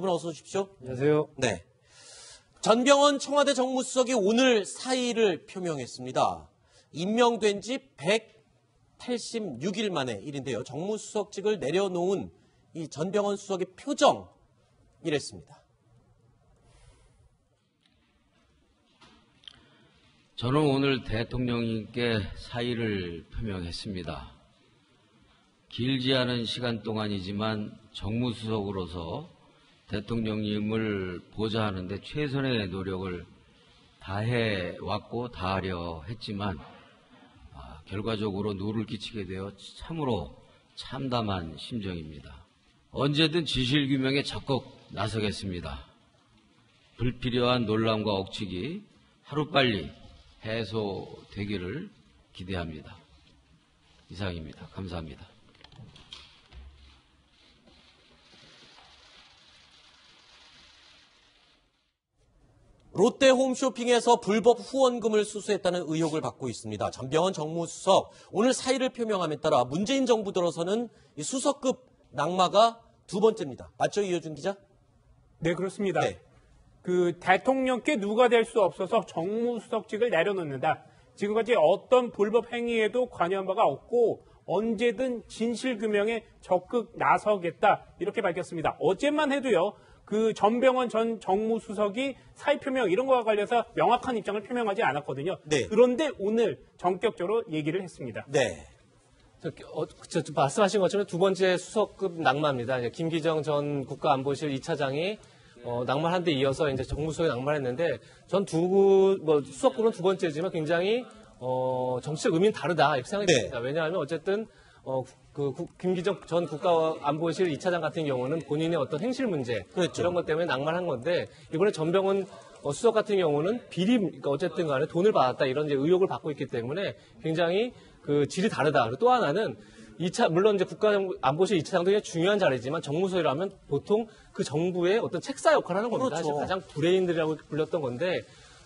두 분 어서 오십시오. 안녕하세요. 네. 전병헌 청와대 정무수석이 오늘 사의를 표명했습니다. 임명된 지 186일 만의 일인데요. 정무수석직을 내려놓은 이 전병헌 수석의 표정 이랬습니다. 저는 오늘 대통령님께 사의를 표명했습니다. 길지 않은 시간 동안이지만 정무수석으로서 대통령님을 보좌하는데 최선의 노력을 다해왔고 다하려 했지만 결과적으로 누를 끼치게 되어 참으로 참담한 심정입니다. 언제든 진실규명에 적극 나서겠습니다. 불필요한 논란과 억측이 하루빨리 해소되기를 기대합니다. 이상입니다. 감사합니다. 롯데 홈쇼핑에서 불법 후원금을 수수했다는 의혹을 받고 있습니다. 전병헌 정무수석 오늘 사의를 표명함에 따라 문재인 정부 들어서는 이 수석급 낙마가 두 번째입니다. 맞죠, 이효준 기자? 네, 그렇습니다. 네. 그 대통령께 누가 될 수 없어서 정무수석직을 내려놓는다. 지금까지 어떤 불법 행위에도 관여한 바가 없고 언제든 진실규명에 적극 나서겠다 이렇게 밝혔습니다. 어제만 해도요. 그 전병헌 전 정무수석이 사의 표명 이런 거와 관련해서 명확한 입장을 표명하지 않았거든요. 네. 그런데 오늘 전격적으로 얘기를 했습니다. 네. 말씀하신 것처럼 두 번째 수석급 낙마입니다. 김기정 전 국가안보실 2차장이 낙마한 데 이어서 이제 정무수석이 낙마했는데 전 수석급은 두 번째지만 굉장히 정치적 의미는 다르다 이렇게 생각이 듭니다. 왜냐하면 어쨌든 김기정 전 국가안보실 2차장 같은 경우는 본인의 어떤 행실 문제 그렇죠. 이런 것 때문에 낙마한 건데 이번에 전병헌 수석 같은 경우는 그러니까 어쨌든 간에 돈을 받았다 이런 이제 의혹을 받고 있기 때문에 굉장히 그 질이 다르다. 그리고 또 하나는 물론 이제 국가안보실 2차장도 굉장히 중요한 자리지만 정무수석이라면 보통 그 정부의 어떤 책사 역할을 하는 겁니다. 그렇죠. 가장 브레인들이라고 불렸던 건데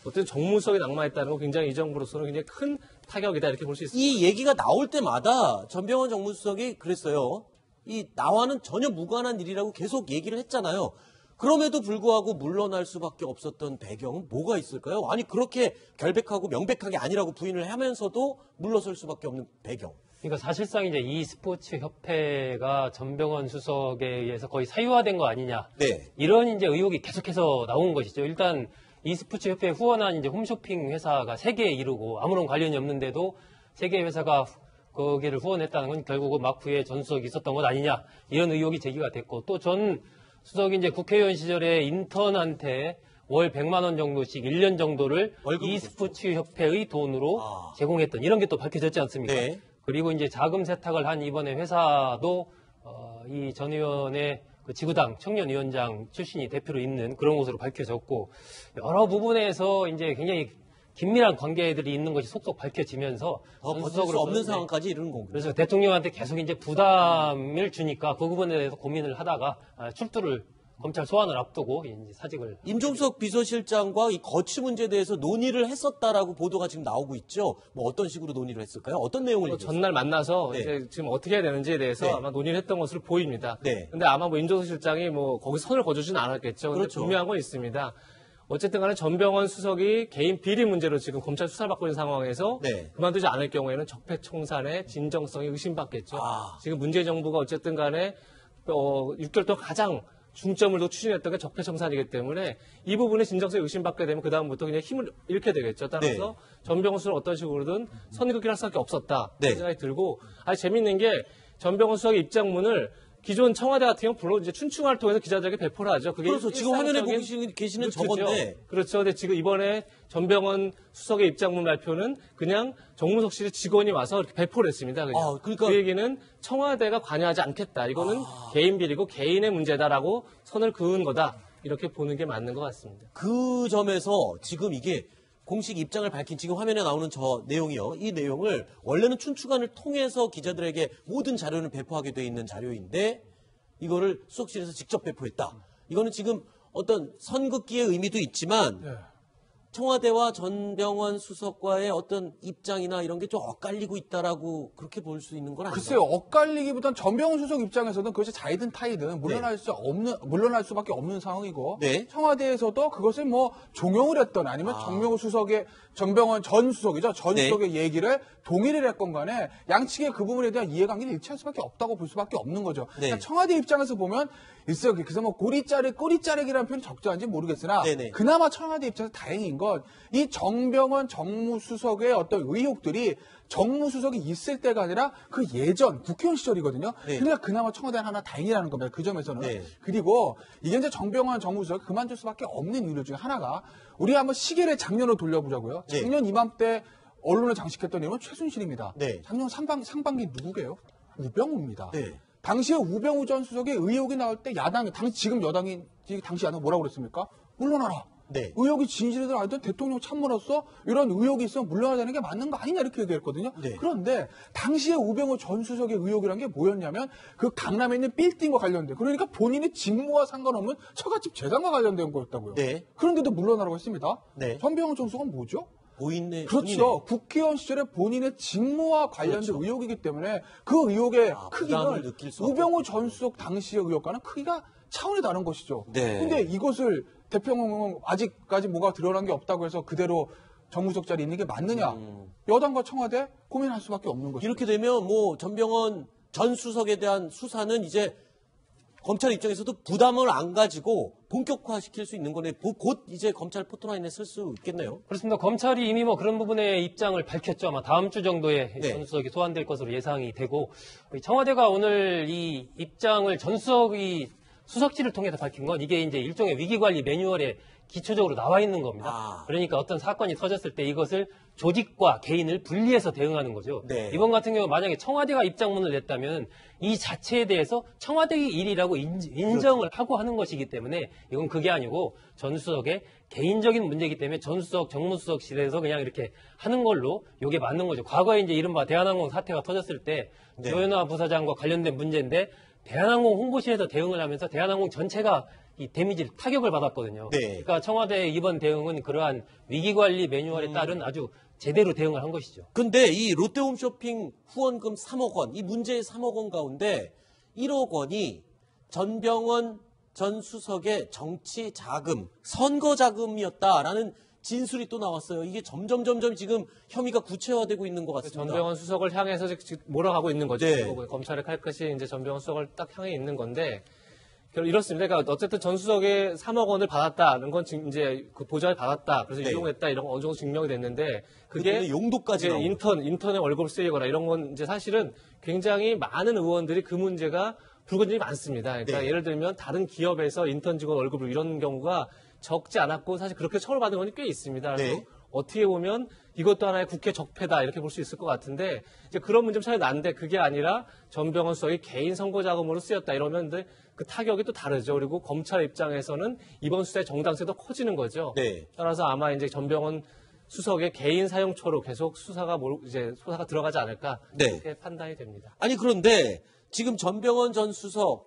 어떤 정무수석이 낙마했다는 건 굉장히 이 정부로서는 굉장히 큰 타격이다 이렇게 볼 수 있습니다. 이 얘기가 나올 때마다 전병헌 정무수석이 그랬어요. 이 나와는 전혀 무관한 일이라고 계속 얘기를 했잖아요. 그럼에도 불구하고 물러날 수밖에 없었던 배경은 뭐가 있을까요? 아니 그렇게 결백하고 명백하게 아니라고 부인을 하면서도 물러설 수밖에 없는 배경. 그러니까 사실상 이제 e스포츠 협회가 전병헌 수석에 의해서 거의 사유화된 거 아니냐. 네. 이런 이제 의혹이 계속해서 나온 것이죠. 일단 e스포츠 협회에 후원한 이제 홈쇼핑 회사가 3개에 이르고 아무런 관련이 없는데도 3개의 회사가 거기를 후원했다는 건 결국은 마쿠의 전 수석이 있었던 것 아니냐. 이런 의혹이 제기가 됐고 또 전 수석이 이제 국회의원 시절에 인턴한테 월 100만 원 정도씩 1년 정도를 e스포츠 협회의 돈으로 제공했던 이런 게 또 밝혀졌지 않습니까? 네. 그리고 이제 자금 세탁을 한 이번에 회사도 이 전 의원의 그 지구당 청년위원장 출신이 대표로 있는 그런 곳으로 밝혀졌고 여러 부분에서 이제 굉장히 긴밀한 관계들이 있는 것이 속속 밝혀지면서 더 버틸 수 없는 상황까지 이르는 거군요. 그래서 대통령한테 계속 이제 부담을 주니까 그 부분에 대해서 고민을 하다가 출두를 검찰 소환을 앞두고 이제 사직을. 임종석 비서실장과 이 거취 문제에 대해서 논의를 했었다라고 보도가 지금 나오고 있죠. 뭐 어떤 식으로 논의를 했을까요? 어떤 내용을 얘기했어요? 전날 만나서 네. 이제 지금 어떻게 해야 되는지에 대해서 네. 아마 논의를 했던 것으로 보입니다. 네. 근데 아마 임종석 실장이 거기 선을 거두지는 않았겠죠. 근데 그렇죠. 분명한 건 있습니다. 어쨌든 간에 전병헌 수석이 개인 비리 문제로 지금 검찰 수사를 받고 있는 상황에서 네. 그만두지 않을 경우에는 적폐청산의 진정성이 의심받겠죠. 지금 문재인 정부가 어쨌든 간에 6개월 동안 가장 중점을 더 추진했던 게 적폐청산이기 때문에 이 부분에 진정성이 의심받게 되면 그다음부터 그냥 힘을 잃게 되겠죠. 따라서 전병헌 수석을 어떤 식으로든 선긋기를 할 수밖에 없었다. 그런 생각이 들고 재밌는 게 전병헌 수석의 입장문을 기존 청와대 같은 경우 물론 이제 춘추관을 통해서 기자들에게 배포를 하죠. 그게 그래서 지금 화면에 보고 계시는 저건데. 그렇죠. 근데 지금 이번에 전병헌 수석의 입장문 발표는 그냥 정무석실의 직원이 와서 이렇게 배포를 했습니다. 그냥. 그러니까 그 얘기는 청와대가 관여하지 않겠다. 이거는 개인 비리고 개인의 문제다라고 선을 그은 거다. 이렇게 보는 게 맞는 것 같습니다. 그 점에서 지금 이게 공식 입장을 밝힌 지금 화면에 나오는 저 내용이요. 이 내용을 원래는 춘추관을 통해서 기자들에게 모든 자료를 배포하게 돼 있는 자료인데 이거를 수석실에서 직접 배포했다. 이거는 지금 어떤 선긋기의 의미도 있지만 청와대와 전병헌 수석과의 어떤 입장이나 이런 게 좀 엇갈리고 있다라고 그렇게 볼 수 있는 건 아닌가요? 글쎄요, 엇갈리기보단 전병헌 수석 입장에서는 그것이 자이든 타이든 물러날 수밖에 없는 상황이고, 네. 청와대에서도 그것을 뭐 종용을 했던 아니면 전병헌 전 수석이죠. 전 네. 수석의 얘기를 동의를 했건 간에 양측의 그 부분에 대한 이해관계는 일치할 수밖에 없다고 볼 수밖에 없는 거죠. 네. 그러니까 청와대 입장에서 보면 글쎄요, 그래서 뭐 꼬리자르기라는 표현이 적절한지 모르겠으나 네네. 그나마 청와대 입장에서 다행인 건 이 정병헌 정무수석의 어떤 의혹들이 정무수석이 있을 때가 아니라 그 예전 국회의원 시절이거든요. 네. 그러니까 그나마 청와대는 하나 다행이라는 겁니다. 그 점에서는. 네. 그리고 이게 이제 정병헌 정무수석이 그만둘 수밖에 없는 이유 중에 하나가 우리 한번 시계를 작년으로 돌려보자고요. 네. 작년 이맘때 언론을 장식했던 이름은 최순실입니다. 네. 작년 상반기 누구게요? 우병우입니다. 네. 당시에 우병우 전 수석의 의혹이 나올 때 야당이 지금 여당이 당시 야당 뭐라고 그랬습니까? 물러나라. 네. 의혹이 진실이든 아니든 대통령 참모로서 이런 의혹이 있으면 물러나야 되는 게 맞는 거 아니냐 이렇게 얘기했거든요. 네. 그런데 당시에 우병우 전 수석의 의혹이란 게 뭐였냐면 그 강남에 있는 빌딩과 관련된 그러니까 본인의 직무와 상관없는 처갓집 재산과 관련된 거였다고요. 네. 그런데도 물러나라고 했습니다. 네. 전병헌 전 수석은 뭐죠? 보이네. 그렇죠. 국회의원 시절에 본인의 직무와 관련된 의혹이기 때문에 그 의혹의 부담을 크기는 느낄 수밖에 우병우 전 수석 당시의 의혹과는 크기가 차원이 다른 것이죠. 네. 근데 이것을 대통령은 아직까지 뭐가 드러난 게 없다고 해서 그대로 정무석 자리에 있는 게 맞느냐? 여당과 청와대 고민할 수밖에 없는 것이죠. 이렇게 되면 뭐 전병헌 전 수석에 대한 수사는 이제 검찰 입장에서도 부담을 안 가지고 본격화시킬 수 있는 거네. 곧 이제 검찰 포토라인에 쓸 수 있겠네요. 그렇습니다. 검찰이 이미 뭐 그런 부분의 입장을 밝혔죠. 아마 다음 주 정도에 네. 전 수석이 소환될 것으로 예상이 되고 청와대가 오늘 이 입장을 전 수석이 수석실을 통해서 밝힌 건 이게 이제 일종의 위기관리 매뉴얼에 기초적으로 나와 있는 겁니다. 그러니까 어떤 사건이 터졌을 때 이것을 조직과 개인을 분리해서 대응하는 거죠. 네. 이번 같은 경우 만약에 청와대가 입장문을 냈다면 이 자체에 대해서 청와대의 일이라고 인정을 하고 하는 것이기 때문에 이건 그게 아니고 전 수석의 개인적인 문제이기 때문에 전 수석, 정무수석실에서 그냥 이렇게 하는 걸로 이게 맞는 거죠. 과거에 이제 이른바 대한항공 사태가 터졌을 때 네. 조현아 부사장과 관련된 문제인데 대한항공 홍보실에서 대응을 하면서 대한항공 전체가 이 데미지를 타격을 받았거든요. 네. 그러니까 청와대의 이번 대응은 그러한 위기관리 매뉴얼에 따른 아주 제대로 대응을 한 것이죠. 근데 이 롯데홈쇼핑 후원금 3억 원, 이 문제의 3억 원 가운데 1억 원이 전병헌 전 수석의 정치 자금, 선거 자금이었다라는 진술이 또 나왔어요. 이게 점점 지금 혐의가 구체화되고 있는 것 같습니다. 전병헌 수석을 향해서 지금 몰아가고 있는 거죠. 네. 검찰의 칼끝이 이제 전병헌 수석을 딱 향해 있는 건데 이렇습니다. 그러니까 어쨌든 전 수석의 3억 원을 받았다는 건 지금 이제 그 보좌를 받았다. 그래서 네. 이용했다 이런 거 어느 정도 증명이 됐는데 그게 그게 용도까지 이제 나오고. 인턴의 월급을 쓰이거나 이런 건 이제 사실은 굉장히 많은 의원들이 그 문제가 불거진이 많습니다. 그러니까 네. 예를 들면 다른 기업에서 인턴 직원 월급을 이런 경우가 적지 않았고 사실 그렇게 처벌받은 건 꽤 있습니다. 그래서 네. 어떻게 보면 이것도 하나의 국회 적폐다 이렇게 볼 수 있을 것 같은데 이제 그런 문제 차이 나는데 그게 아니라 전병헌 수석이 개인 선거 자금으로 쓰였다 이러면 근데 그 타격이 또 다르죠. 그리고 검찰 입장에서는 이번 수사의 정당성이 더 커지는 거죠. 네. 따라서 아마 이제 전병헌 수석의 개인 사용처로 계속 수사가 들어가지 않을까 네. 이렇게 판단이 됩니다. 아니 그런데 지금 전병헌 전 수석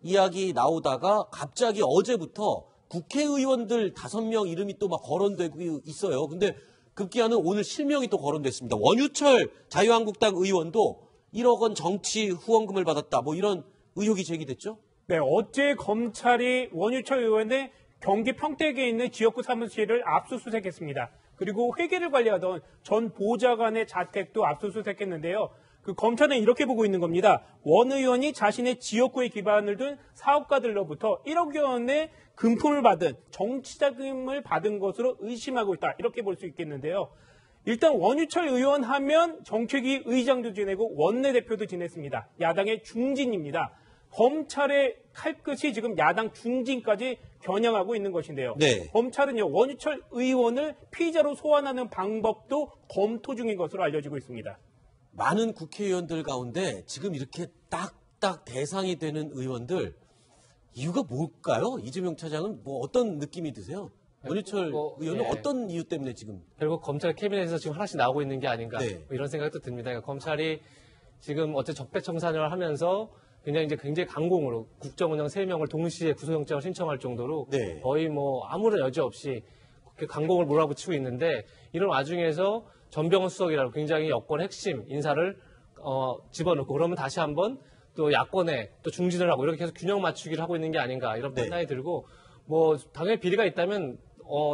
이야기 나오다가 갑자기 어제부터 국회의원들 5명 이름이 또 막 거론되고 있어요. 근데 급기야는 오늘 실명이 또 거론됐습니다. 원유철 자유한국당 의원도 1억 원 정치 후원금을 받았다. 뭐 이런 의혹이 제기됐죠? 네, 어제 검찰이 원유철 의원의 경기 평택에 있는 지역구 사무실을 압수수색했습니다. 그리고 회계를 관리하던 전 보좌관의 자택도 압수수색했는데요. 그 검찰은 이렇게 보고 있는 겁니다. 원 의원이 자신의 지역구에 기반을 둔 사업가들로부터 1억 원의 금품을 받은 정치자금을 받은 것으로 의심하고 있다. 이렇게 볼 수 있겠는데요. 일단 원유철 의원 하면 정책위 의장도 지내고 원내대표도 지냈습니다. 야당의 중진입니다. 검찰의 칼끝이 지금 야당 중진까지 겨냥하고 있는 것인데요. 네. 검찰은요, 원유철 의원을 피의자로 소환하는 방법도 검토 중인 것으로 알려지고 있습니다. 많은 국회의원들 가운데 지금 이렇게 딱딱 대상이 되는 의원들 이유가 뭘까요? 이재명 차장은 뭐 어떤 느낌이 드세요? 원유철 의원은 예. 어떤 이유 때문에 지금? 결국 검찰 캐비넷에서 지금 하나씩 나오고 있는 게 아닌가 네. 뭐 이런 생각도 듭니다. 그러니까 검찰이 지금 어째 적폐청산을 하면서 굉장히 강공으로 국정원장 3명을 동시에 구속영장을 신청할 정도로 네. 거의 뭐 아무런 여지 없이 강공을 몰아붙이고 있는데 이런 와중에서 전병헌 수석이라고 굉장히 여권 핵심 인사를 집어넣고 그러면 다시 한번 또 야권에 또 중진을 하고 이렇게 계속 균형 맞추기를 하고 있는 게 아닌가 이런 판단이 들고 뭐 당연히 비리가 있다면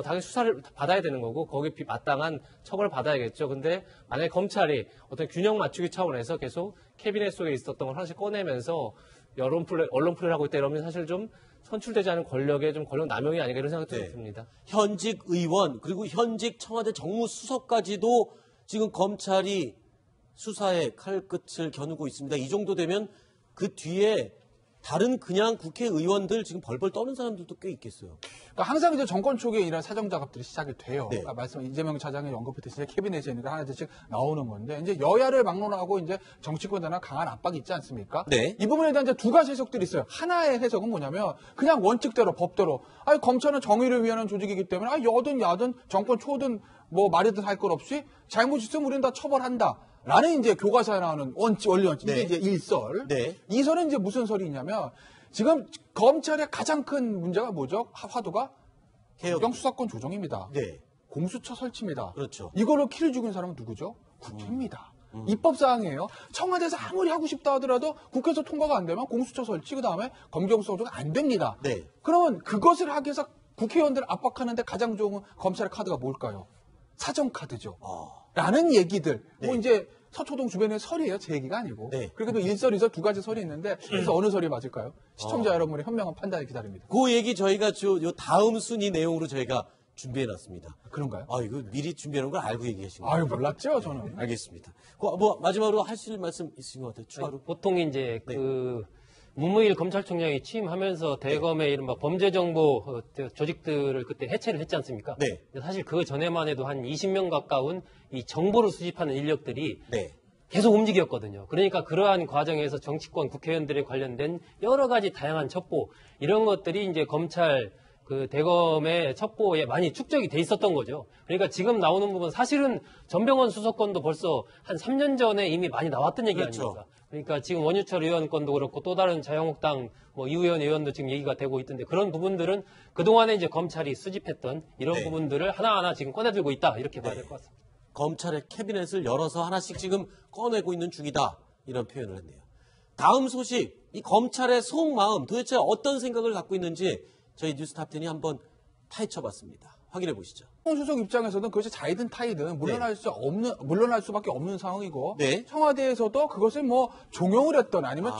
당연히 수사를 받아야 되는 거고 거기에 마땅한 처벌을 받아야겠죠. 근데 만약에 검찰이 어떤 균형 맞추기 차원에서 계속 캐비넷 속에 있었던 걸 하나씩 꺼내면서 언론 플레이를 하고 있다 이러면 사실 좀 선출되지 않은 권력의 좀 권력 남용이 아닌가 이런 생각도 네. 듭니다. 현직 의원 그리고 현직 청와대 정무수석까지도 지금 검찰이 수사에 칼끝을 겨누고 있습니다. 이 정도 되면 그 뒤에 다른 그냥 국회의원들 지금 벌벌 떠는 사람들도 꽤 있겠어요. 그러니까 항상 이제 정권 초기에 이런 사정 작업들이 시작이 돼요. 네. 그러니까 말씀 이재명 차장이 언급했듯이 캐비넷에 있는 거 하나씩 나오는 건데 이제 여야를 막론하고 이제 정치권에 대한 강한 압박이 있지 않습니까? 네. 이 부분에 대한 이제 두 가지 해석들이 있어요. 하나의 해석은 뭐냐면 그냥 원칙대로 법대로 검찰은 정의를 위하는 조직이기 때문에 여든 야든 정권 초든 뭐 말이든 할 것 없이 잘못 있으면 우리는 다 처벌한다. 라는 이제 교과서에 나오는 원리 원칙. 네. 이게 이제 일설. 네. 이 설은 이제 무슨 설이냐면 지금 검찰의 가장 큰 문제가 뭐죠? 화두가 국정 수사권 조정입니다. 네. 공수처 설치입니다. 그렇죠. 이걸로 키를 죽인 사람은 누구죠? 국회입니다. 입법 사항이에요. 청와대에서 아무리 하고 싶다 하더라도 국회에서 통과가 안 되면 공수처 설치 그다음에 검경 수사 조정 안 됩니다. 네. 그러면 그것을 하기 위해서 국회의원들을 압박하는데 가장 좋은 검찰의 카드가 뭘까요? 사정 카드죠. 라는 얘기들. 네. 뭐 이제 서초동 주변의 설이에요. 제 얘기가 아니고. 네. 그리고 또 일설, 이설 두 가지 설이 있는데 그래서 어느 설이 맞을까요? 시청자 여러분의 현명한 판단을 기다립니다. 그 얘기 저희가 요 다음 순위 내용으로 저희가 준비해놨습니다. 그런가요? 이거 미리 준비해놓은 걸 알고 얘기하신 거예요? 아유, 몰랐죠, 저는. 알겠습니다. 뭐 마지막으로 하실 말씀 있으신 것 같아요. 추가로. 보통 이제 네. 그 문무일 검찰총장이 취임하면서 대검의 이른바 범죄정보 조직들을 그때 해체를 했지 않습니까? 네. 근데 사실 그 전에만 해도 한 20명 가까운 이 정보를 수집하는 인력들이 네. 계속 움직였거든요. 그러니까 그러한 과정에서 정치권 국회의원들에 관련된 여러 가지 다양한 첩보 이런 것들이 이제 검찰 그 대검의 첩보에 많이 축적이 돼 있었던 거죠. 그러니까 지금 나오는 부분 사실은 전병헌 수석건도 벌써 한 3년 전에 이미 많이 나왔던 얘기 그렇죠. 아닙니까? 그러니까 지금 원유철 의원 건도 그렇고 또 다른 자유한국당 이우현 의원도 지금 얘기가 되고 있던데 그런 부분들은 그동안에 이제 검찰이 수집했던 이런 네. 부분들을 하나하나 지금 꺼내들고 있다 이렇게 봐야 될 것 같습니다. 검찰의 캐비넷을 열어서 하나씩 지금 꺼내고 있는 중이다. 이런 표현을 했네요. 다음 소식, 이 검찰의 속마음 도대체 어떤 생각을 갖고 있는지 저희 뉴스탑10이 한번 파헤쳐봤습니다. 확인해 보시죠. 수석 입장에서는 그것이 자이든 타이든 물러날 수밖에 없는 상황이고 네. 청와대에서도 그것을 뭐 종용을 했던 아니면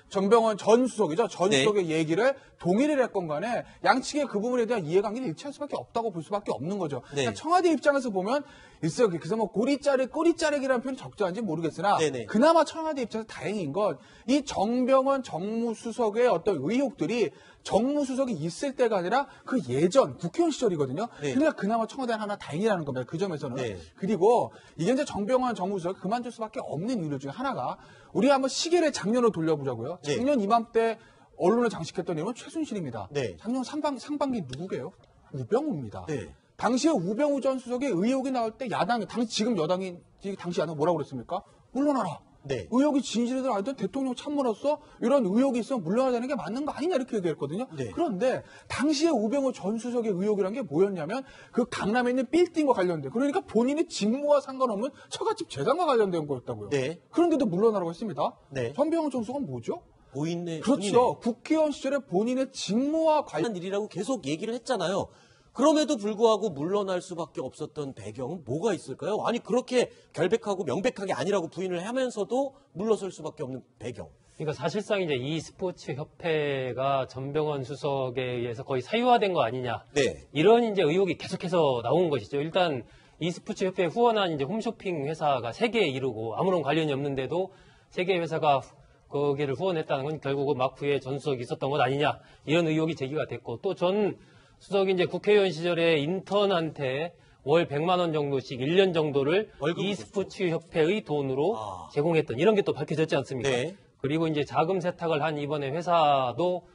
전병헌 전 수석이죠. 전 네. 수석의 얘기를 동의를 했건 간에 양측의 그 부분에 대한 이해관계는 일치할 수밖에 없다고 볼 수밖에 없는 거죠. 네. 그러니까 청와대 입장에서 보면 글쎄요. 그래서 뭐 꼬리자르기라는 표현이 적절한지 모르겠으나 네네. 그나마 청와대 입장에서 다행인 건 이 정병헌 정무수석의 어떤 의혹들이 정무수석이 있을 때가 아니라 그 예전 국회의원 시절이거든요. 네. 그러니까 그나마 청와대는 하나 다행이라는 겁니다. 그 점에서는. 네. 그리고 이게 이제 정병헌 정무수석이 그만둘 수밖에 없는 이유 중에 하나가 우리 한번 시계를 작년으로 돌려보자고요. 네. 작년 이맘때 언론을 장식했던 이름은 최순실입니다. 네. 작년 상반기 누구게요? 우병우입니다. 네. 당시에 우병우 전 수석의 의혹이 나올 때 야당이 지금 여당이 당시 야당 뭐라고 그랬습니까? 물러나라. 네. 의혹이 진실이든 아니든 대통령 참모로서 이런 의혹이 있으면 물러나야 되는 게 맞는 거 아니냐 이렇게 얘기했거든요. 네. 그런데 당시에 우병우 전 수석의 의혹이란 게 뭐였냐면 그 강남에 있는 빌딩과 관련된 그러니까 본인의 직무와 상관없는 처갓집 재산과 관련된 거였다고요. 네. 그런데도 물러나라고 했습니다. 네. 전병헌 전 수석은 뭐죠? 보이네. 그렇죠. 국회의원 시절에 본인의 직무와 관련 일이라고 계속 얘기를 했잖아요. 그럼에도 불구하고 물러날 수밖에 없었던 배경은 뭐가 있을까요? 아니 그렇게 결백하고 명백하게 아니라고 부인을 하면서도 물러설 수밖에 없는 배경. 그러니까 사실상 이제 이 스포츠 협회가 전병헌 수석에 의해서 거의 사유화된 거 아니냐. 네. 이런 이제 의혹이 계속해서 나온 것이죠. 일단 이 스포츠 협회에 후원한 이제 홈쇼핑 회사가 3개에 이르고 아무런 관련이 없는데도 3개의 회사가 거기를 후원했다는 건 결국은 마쿠의 전 수석이 있었던 것 아니냐. 이런 의혹이 제기가 됐고 또 전 수석이 이제 국회의원 시절에 인턴한테 월 100만 원 정도씩 1년 정도를 월급을 e스포츠 협회의 돈으로 제공했던 이런 게 또 밝혀졌지 않습니까? 네. 그리고 이제 자금 세탁을 한 이번에 회사도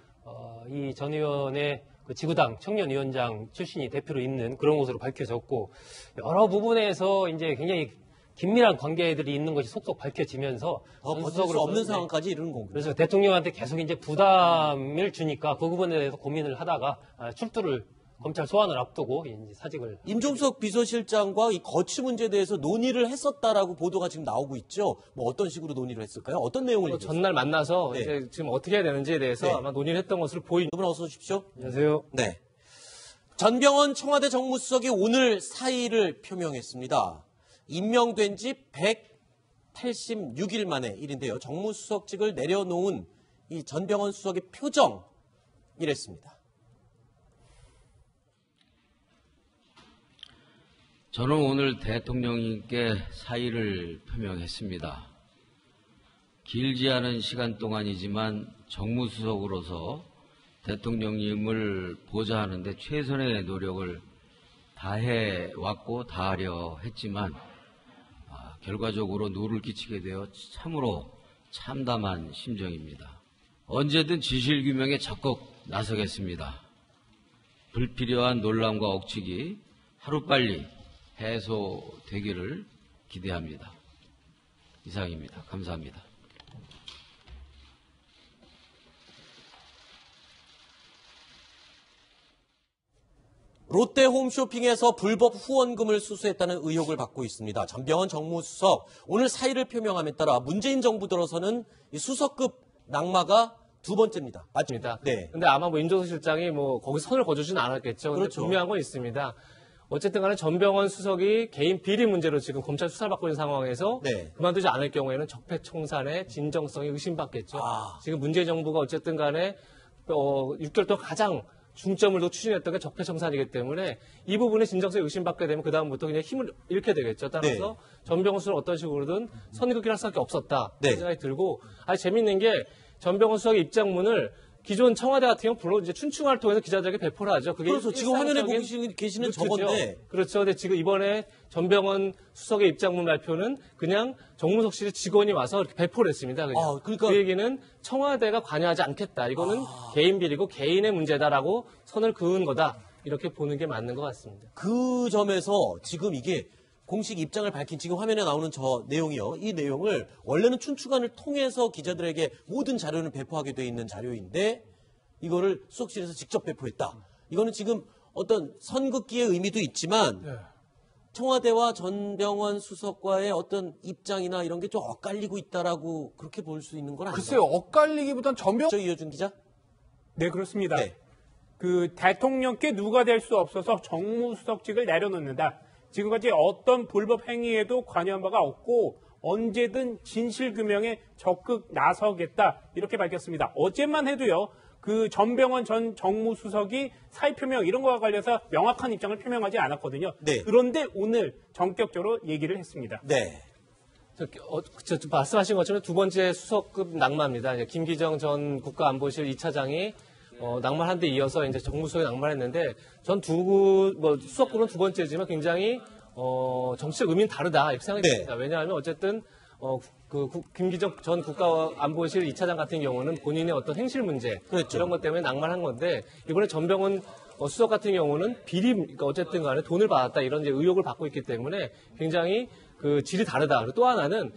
이 전 의원의 그 지구당 청년위원장 출신이 대표로 있는 그런 곳으로 밝혀졌고 여러 부분에서 이제 굉장히 긴밀한 관계들이 있는 것이 속속 밝혀지면서 더 버틸 수 없는 상황까지 이르는 건가요? 그래서 대통령한테 계속 이제 부담을 주니까 그 부분에 대해서 고민을 하다가 출두를 검찰 소환을 앞두고 이제 사직을 임종석 비서실장과 이 거취 문제에 대해서 논의를 했었다라고 보도가 지금 나오고 있죠. 뭐 어떤 식으로 논의를 했을까요? 어떤 내용을 얘기했어요? 전날 만나서 네. 이제 지금 어떻게 해야 되는지에 대해서 네. 아마 논의를 했던 것으로 보입니다. 여러분 어서 오십시오. 안녕하세요. 네. 전병헌 청와대 정무수석이 오늘 사의를 표명했습니다. 임명된 지 186일 만의 일인데요. 정무수석직을 내려놓은 이 전병헌 수석의 표정 이랬습니다. 저는 오늘 대통령님께 사의를 표명했습니다. 길지 않은 시간 동안이지만 정무수석으로서 대통령님을 보좌하는데 최선의 노력을 다해왔고 다하려 했지만 결과적으로 누를 끼치게 되어 참으로 참담한 심정입니다. 언제든 진실규명에 적극 나서겠습니다. 불필요한 논란과 억측이 하루빨리 해소되기를 기대합니다. 이상입니다. 감사합니다. 롯데 홈쇼핑에서 불법 후원금을 수수했다는 의혹을 받고 있습니다. 전병헌 정무수석 오늘 사의를 표명함에 따라 문재인 정부 들어서는 이 수석급 낙마가 두 번째입니다. 맞습니다. 네. 근데 아마 뭐 임종석 실장이 뭐 거기 선을 그어주진 않았겠죠. 근데 그렇죠. 분명한 건 있습니다. 어쨌든 간에 전병헌 수석이 개인 비리 문제로 지금 검찰 수사를 받고 있는 상황에서 네. 그만두지 않을 경우에는 적폐청산의 진정성이 의심받겠죠. 아. 지금 문재인 정부가 어쨌든 간에 6개월 동안 가장 중점을 더 추진했던 게 적폐청산이기 때문에 이 부분에 진정성이 의심받게 되면 그다음부터 그냥 힘을 잃게 되겠죠. 따라서 네. 전병헌 수석을 어떤 식으로든 선긋기를 할 수밖에 없었다. 네. 그런 생각이 들고 재밌는 게 전병헌 수석의 입장문을 기존 청와대 같은 경우 물론 이제 춘추관을 통해서 기자들에게 배포를 하죠. 그게 그래서 지금 화면에 보고 일상적인 계시는 루트죠. 저건데 그렇죠. 근데 지금 이번에 전병헌 수석의 입장문 발표는 그냥 정무석실의 직원이 와서 이렇게 배포를 했습니다. 그냥. 아, 그러니까- 그 얘기는 청와대가 관여하지 않겠다. 이거는 개인 비리고 개인의 문제다라고 선을 그은 거다. 이렇게 보는 게 맞는 것 같습니다. 그 점에서 지금 이게 공식 입장을 밝힌 지금 화면에 나오는 저 내용이요. 이 내용을 원래는 춘추관을 통해서 기자들에게 모든 자료를 배포하게 돼 있는 자료인데 이거를 수석실에서 직접 배포했다. 이거는 지금 어떤 선긋기의 의미도 있지만 네. 청와대와 전병헌 수석과의 어떤 입장이나 이런 게 좀 엇갈리고 있다라고 그렇게 볼 수 있는 건 아닌가요? 글쎄요, 엇갈리기보단 저 이어준 기자? 네, 그렇습니다. 네. 그 대통령께 누가 될 수 없어서 정무수석직을 내려놓는다. 지금까지 어떤 불법 행위에도 관여한 바가 없고 언제든 진실규명에 적극 나서겠다. 이렇게 밝혔습니다. 어제만 해도요. 그 전병헌 전 정무수석이 사의 표명 이런 거와 관련해서 명확한 입장을 표명하지 않았거든요. 네. 그런데 오늘 전격적으로 얘기를 했습니다. 네. 말씀하신 것처럼 두 번째 수석급 낙마입니다. 이제 김기정 전 국가안보실 2차장이 낙마한 데 이어서 이제 정무수석이 낙마했는데 전 수석급은 두 번째지만 굉장히 정치적 의미는 다르다 이렇게 생각이 네. 듭니다. 왜냐하면 어쨌든 김기정 전 국가안보실 2차장 같은 경우는 본인의 어떤 행실 문제 그렇죠. 이런 것 때문에 낙마한 건데 이번에 전병헌 수석 같은 경우는 그러니까 어쨌든 간에 돈을 받았다 이런 이제 의혹을 받고 있기 때문에 굉장히 그 질이 다르다. 그리고 또 하나는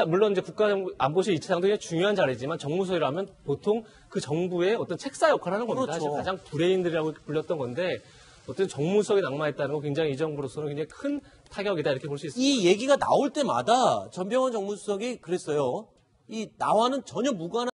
물론 이제 국가안보실 2차장도 굉장히 중요한 자리지만 정무수석이라면 보통 그 정부의 어떤 책사 역할을 하는 겁니다. 그렇죠. 사실 가장 브레인들이라고 불렸던 건데 어떤 정무수석이 낙마했다는 건 굉장히 이 정부로서는 굉장히 큰 타격이다 이렇게 볼 수 있습니다. 이 얘기가 나올 때마다 전병헌 정무수석이 그랬어요. 이 나와는 전혀 무관한